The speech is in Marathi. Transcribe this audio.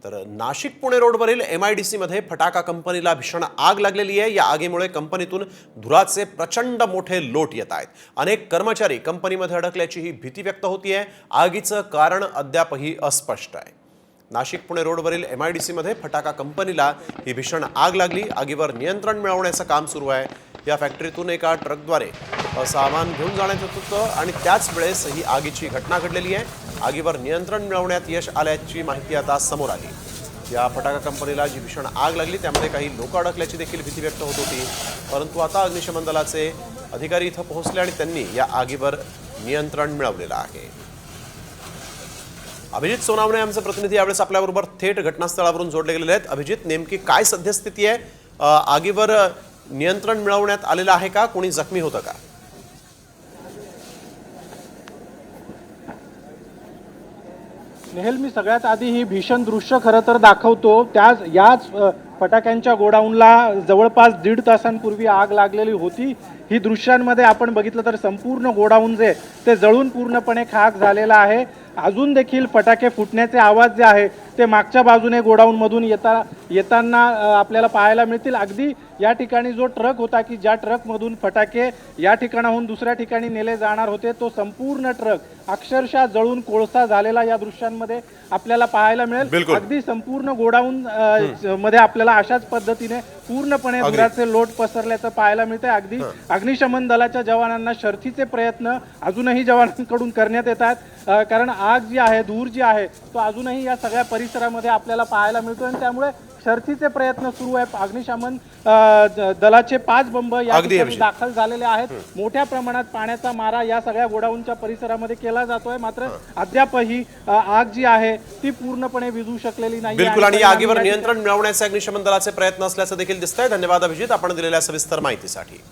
तर नाशिक पुणे रोडवरील MIDC मध्ये फटाका कंपनीला भीषण आग लागलेली आहे। या आगीमुळे कंपनीतून धुराचे प्रचंड मोठे लोट येत आहेत। अनेक कर्मचारी कंपनीमध्ये अडकल्याची ही भीती व्यक्त होतीये। आगीचं कारण अद्यापही अस्पष्ट आहे। नाशिक पुणे रोडवरील MIDC मध्ये फटाका कंपनीला ही भीषण आग लागली। आगीवर नियंत्रण मिळवण्याचं काम सुरू आहे। या फॅक्टरीतून एका ट्रकद्वारे सामान घेऊन जाण्यात येत होतं आणि त्याच वेळेस ही आगीची घटना घडलेली आहे। आगीवर नियंत्रण मिळवण्यात यश आल्याची माहिती आता समोर आली। या फटाका कंपनीला जी भीषण आग लागली त्यामध्ये काही लोक अडकल्याची देखील भीती व्यक्त होत होती, परंतु आता अग्निशमन दलाचे अधिकारी इथं पोहोचले आणि त्यांनी या आगीवर नियंत्रण मिळवलेलं आहे। अभिजित सोनावणे आमचे प्रतिनिधी यावेळेस आपल्याबरोबर थेट घटनास्थळावरून जोडले गेलेले आहेत। अभिजित, नेमकी काय सद्यस्थिती आहे? आगीवर नियंत्रण मिळवण्यात आलेलं आहे का? कोणी जखमी होतं का? नेहल, मी सगळ्यात आधी ही भीषण दृश्य खरं तर दाखवतो। याच फटाक्यांच्या गोडाऊनला जवळपास 1.5 तासांपूर्वी आग लागलेली होती। ही दृश्यांमध्ये आपण बघितलं तर संपूर्ण गोडाऊन जे ते जळून पूर्णपणे खाक झालेलं आहे। अजून देखील फटाके फुटण्याचे आवाज जे आहे ते मागच्या बाजूने गोडाऊनमधून येताना आपल्याला पाहायला मिळतील। अगदी या ठिकाणी जो ट्रक होता की ज्या ट्रकमधून फटाके या ठिकाणाहून दुसऱ्या ठिकाणी नेले जाणार होते, तो संपूर्ण ट्रक अक्षरशः जळून कोळसा झालेला या दृश्यांमध्ये आपल्याला पाहायला मिळेल। अगदी संपूर्ण गोडाऊन मध्ये आपल्याला अशाच पद्धतीने पूर्णपणे धुराचे लोट पसरल्याचं पाहायला मिळते। अगदी अग्निशमन दलाच्या जवानांना शर्थीचे प्रयत्न अजूनही जवानांकडून करण्यात येतात, कारण आग जी आहे, धूर जी आहे, तो अजूनही या सगळ्या परिसरामध्ये आपल्याला पाहायला मिळतो आणि त्यामुळे शर्थीचे प्रयत्न सुरू आहेत। अग्निशमन दलाचे 5 बंब या ठिकाणी दाखल झालेले आहेत। मोठ्या प्रमाणात पाण्याचा मारा या सगळ्या गोडाऊनच्या परिसरामध्ये केला जातोय, मात्र अद्यापही आग जी आहे ती पूर्णपणे विझू शकलेली नाही। बिलकुल, आणि या आगीवर नियंत्रण मिळवण्याचे अग्निशमन दलाचे प्रयत्न असल्याचं देखील दिसतंय। धन्यवाद अभिजित, आपण दिलेल्या सविस्तर माहितीसाठी।